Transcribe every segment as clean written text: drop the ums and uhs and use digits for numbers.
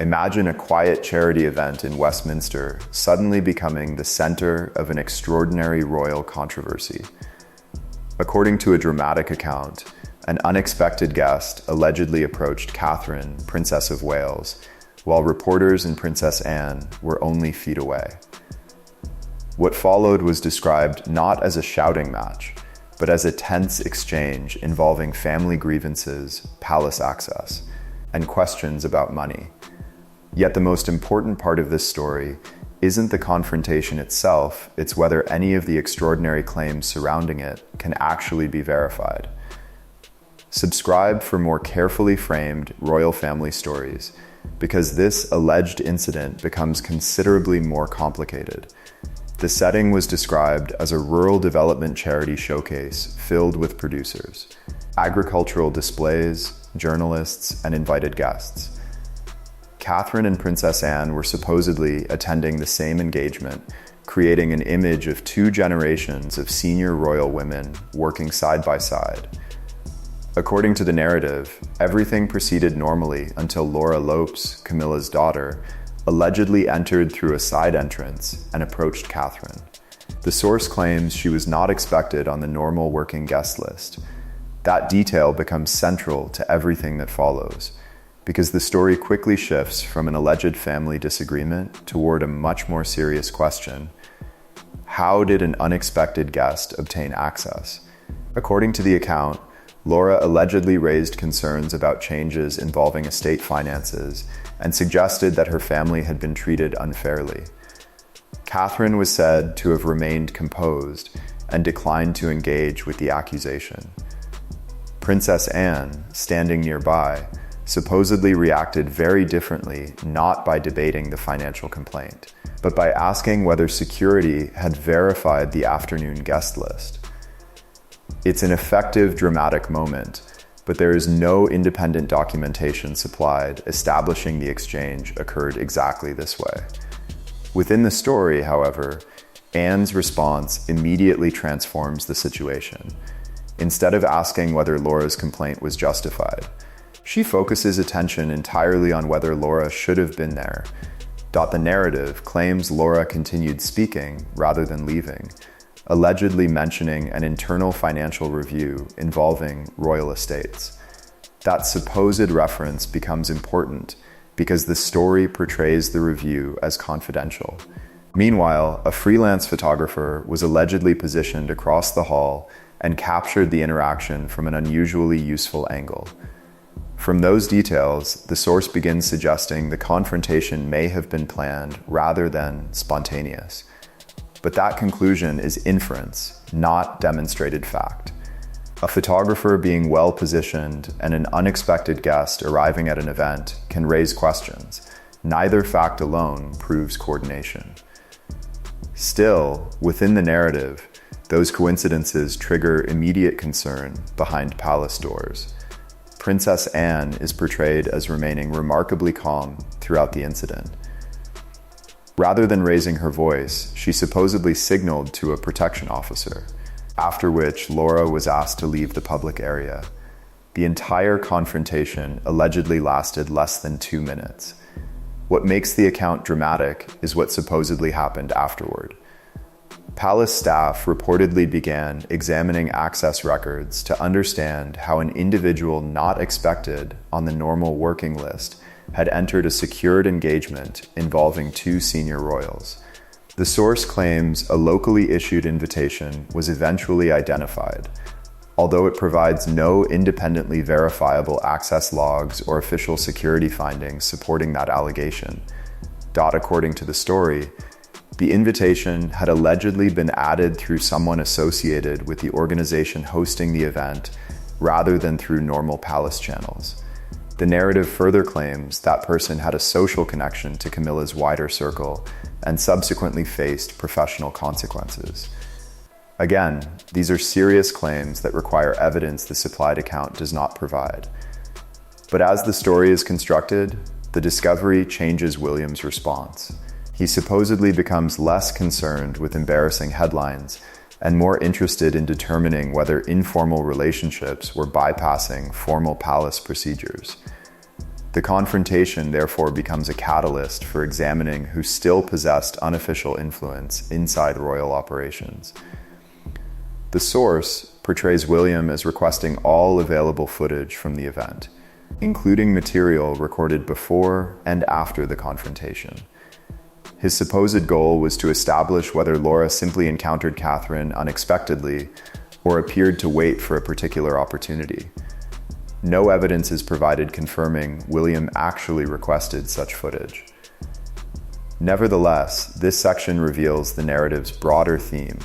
Imagine a quiet charity event in Westminster suddenly becoming the center of an extraordinary royal controversy. According to a dramatic account, an unexpected guest allegedly approached Catherine, Princess of Wales, while reporters and Princess Anne were only feet away. What followed was described not as a shouting match, but as a tense exchange involving family grievances, palace access, and questions about money. Yet the most important part of this story isn't the confrontation itself, it's whether any of the extraordinary claims surrounding it can actually be verified. Subscribe for more carefully framed royal family stories, because this alleged incident becomes considerably more complicated. The setting was described as a rural development charity showcase filled with producers, agricultural displays, journalists, and invited guests. Catherine and Princess Anne were supposedly attending the same engagement, creating an image of two generations of senior royal women working side by side. According to the narrative, everything proceeded normally until Laura Lopes, Camilla's daughter, allegedly entered through a side entrance and approached Catherine. The source claims she was not expected on the normal working guest list. That detail becomes central to everything that follows, because the story quickly shifts from an alleged family disagreement toward a much more serious question. How did an unexpected guest obtain access? According to the account, Laura allegedly raised concerns about changes involving estate finances and suggested that her family had been treated unfairly. Catherine was said to have remained composed and declined to engage with the accusation. Princess Anne, standing nearby, supposedly reacted very differently, not by debating the financial complaint, but by asking whether security had verified the afternoon guest list. It's an effective dramatic moment, but there is no independent documentation supplied establishing the exchange occurred exactly this way. Within the story, however, Anne's response immediately transforms the situation. Instead of asking whether Laura's complaint was justified, she focuses attention entirely on whether Laura should have been there. The narrative claims Laura continued speaking rather than leaving, allegedly mentioning an internal financial review involving royal estates. That supposed reference becomes important because the story portrays the review as confidential. Meanwhile, a freelance photographer was allegedly positioned across the hall and captured the interaction from an unusually useful angle. From those details, the source begins suggesting the confrontation may have been planned rather than spontaneous. But that conclusion is inference, not demonstrated fact. A photographer being well positioned and an unexpected guest arriving at an event can raise questions. Neither fact alone proves coordination. Still, within the narrative, those coincidences trigger immediate concern behind palace doors. Princess Anne is portrayed as remaining remarkably calm throughout the incident. Rather than raising her voice, she supposedly signaled to a protection officer, after which Laura was asked to leave the public area. The entire confrontation allegedly lasted less than 2 minutes. What makes the account dramatic is what supposedly happened afterward. Palace staff reportedly began examining access records to understand how an individual not expected on the normal working list had entered a secured engagement involving 2 senior royals. The source claims a locally issued invitation was eventually identified, although it provides no independently verifiable access logs or official security findings supporting that allegation. According to the story, the invitation had allegedly been added through someone associated with the organization hosting the event rather than through normal palace channels. The narrative further claims that person had a social connection to Camilla's wider circle and subsequently faced professional consequences. Again, these are serious claims that require evidence the supplied account does not provide. But as the story is constructed, the discovery changes William's response. He supposedly becomes less concerned with embarrassing headlines and more interested in determining whether informal relationships were bypassing formal palace procedures. The confrontation therefore becomes a catalyst for examining who still possessed unofficial influence inside royal operations. The source portrays William as requesting all available footage from the event, including material recorded before and after the confrontation. His supposed goal was to establish whether Laura simply encountered Catherine unexpectedly or appeared to wait for a particular opportunity. No evidence is provided confirming William actually requested such footage. Nevertheless, this section reveals the narrative's broader theme.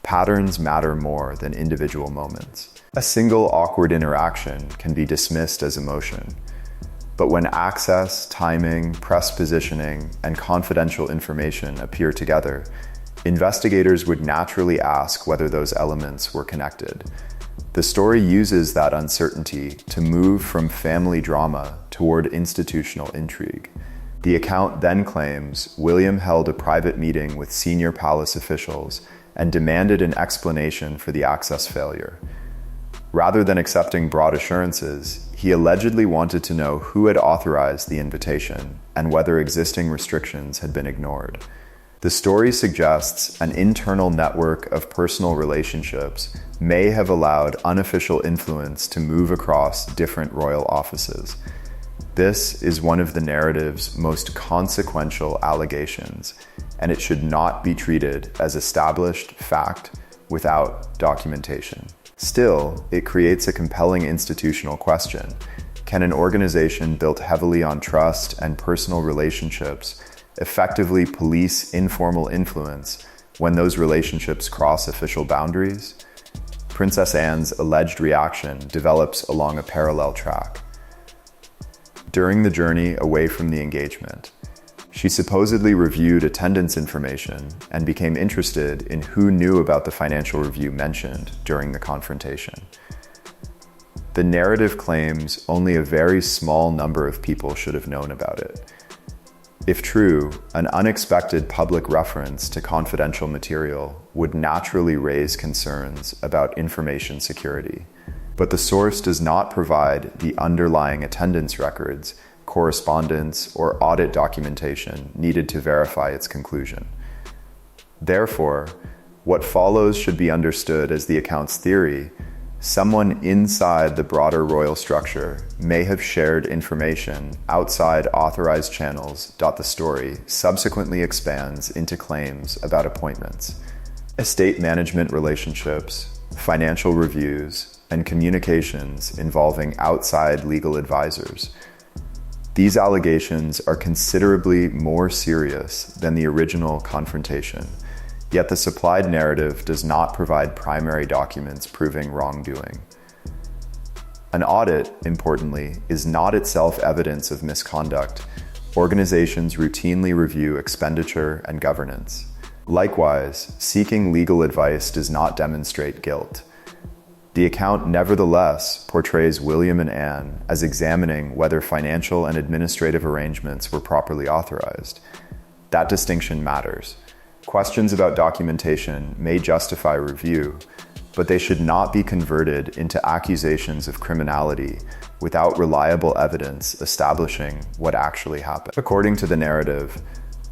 Patterns matter more than individual moments. A single awkward interaction can be dismissed as emotion. But when access, timing, press positioning, and confidential information appear together, investigators would naturally ask whether those elements were connected. The story uses that uncertainty to move from family drama toward institutional intrigue. The account then claims William held a private meeting with senior palace officials and demanded an explanation for the access failure. Rather than accepting broad assurances, he allegedly wanted to know who had authorized the invitation and whether existing restrictions had been ignored. The story suggests an internal network of personal relationships may have allowed unofficial influence to move across different royal offices. This is one of the narrative's most consequential allegations, and it should not be treated as established fact without documentation. Still, it creates a compelling institutional question. Can an organization built heavily on trust and personal relationships effectively police informal influence when those relationships cross official boundaries? Princess Anne's alleged reaction develops along a parallel track. During the journey away from the engagement, she supposedly reviewed attendance information and became interested in who knew about the financial review mentioned during the confrontation. The narrative claims only a very small number of people should have known about it. If true, an unexpected public reference to confidential material would naturally raise concerns about information security. But the source does not provide the underlying attendance records, correspondence, or audit documentation needed to verify its conclusion. Therefore, what follows should be understood as the account's theory. Someone inside the broader royal structure may have shared information outside authorized channels. The story subsequently expands into claims about appointments, estate management relationships, financial reviews, and communications involving outside legal advisors. These allegations are considerably more serious than the original confrontation, yet the supplied narrative does not provide primary documents proving wrongdoing. An audit, importantly, is not itself evidence of misconduct. Organizations routinely review expenditure and governance. Likewise, seeking legal advice does not demonstrate guilt. The account nevertheless portrays William and Anne as examining whether financial and administrative arrangements were properly authorized. That distinction matters. Questions about documentation may justify review, but they should not be converted into accusations of criminality without reliable evidence establishing what actually happened. According to the narrative,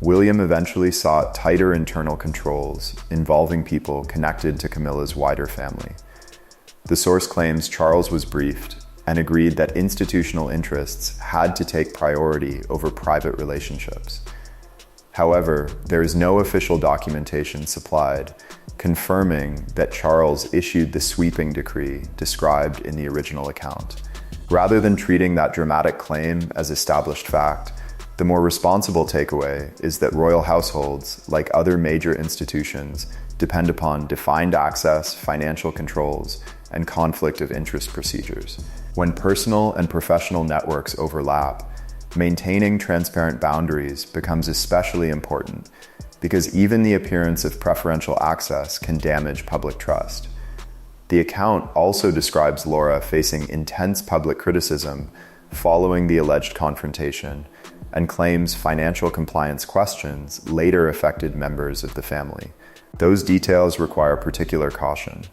William eventually sought tighter internal controls involving people connected to Camilla's wider family. The source claims Charles was briefed and agreed that institutional interests had to take priority over private relationships. However, there is no official documentation supplied confirming that Charles issued the sweeping decree described in the original account. Rather than treating that dramatic claim as established fact, the more responsible takeaway is that royal households, like other major institutions, depend upon defined access, financial controls, and conflict of interest procedures. When personal and professional networks overlap, maintaining transparent boundaries becomes especially important because even the appearance of preferential access can damage public trust. The account also describes Laura facing intense public criticism following the alleged confrontation and claims financial compliance questions later affected members of the family. Those details require particular caution.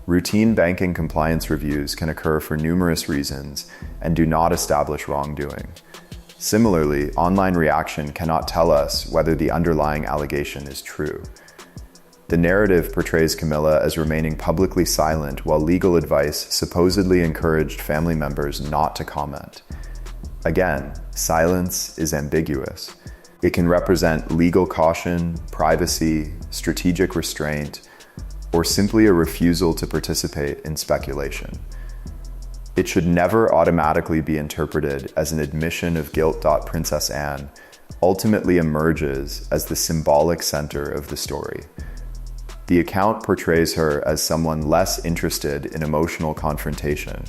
Routine banking compliance reviews can occur for numerous reasons and do not establish wrongdoing. Similarly, online reaction cannot tell us whether the underlying allegation is true. The narrative portrays Camilla as remaining publicly silent while legal advice supposedly encouraged family members not to comment. Again, silence is ambiguous. It can represent legal caution, privacy, strategic restraint, or simply a refusal to participate in speculation. It should never automatically be interpreted as an admission of guilt. Princess Anne ultimately emerges as the symbolic center of the story. The account portrays her as someone less interested in emotional confrontation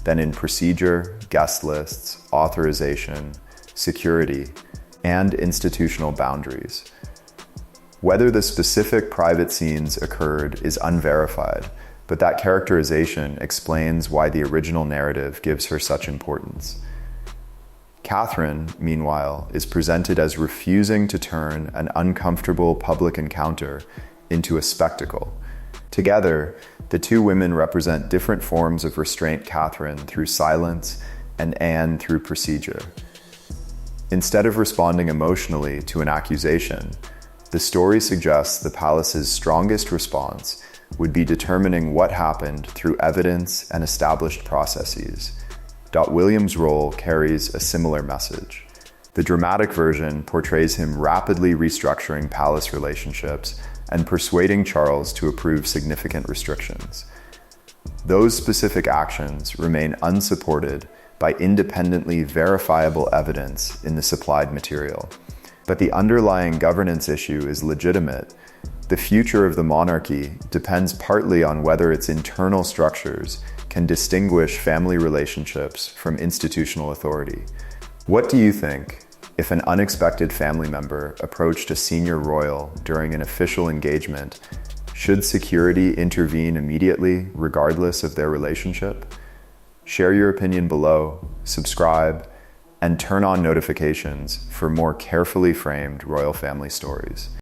than in procedure, guest lists, authorization, security, and institutional boundaries. Whether the specific private scenes occurred is unverified, but that characterization explains why the original narrative gives her such importance. Catherine, meanwhile, is presented as refusing to turn an uncomfortable public encounter into a spectacle. Together, the two women represent different forms of restraint: Catherine through silence and Anne through procedure. Instead of responding emotionally to an accusation, the story suggests the palace's strongest response would be determining what happened through evidence and established processes. William's role carries a similar message. The dramatic version portrays him rapidly restructuring palace relationships and persuading Charles to approve significant restrictions. Those specific actions remain unsupported by independently verifiable evidence in the supplied material. But the underlying governance issue is legitimate. The future of the monarchy depends partly on whether its internal structures can distinguish family relationships from institutional authority. What do you think if an unexpected family member approached a senior royal during an official engagement? Should security intervene immediately, regardless of their relationship? Share your opinion below, subscribe, and turn on notifications for more carefully framed royal family stories.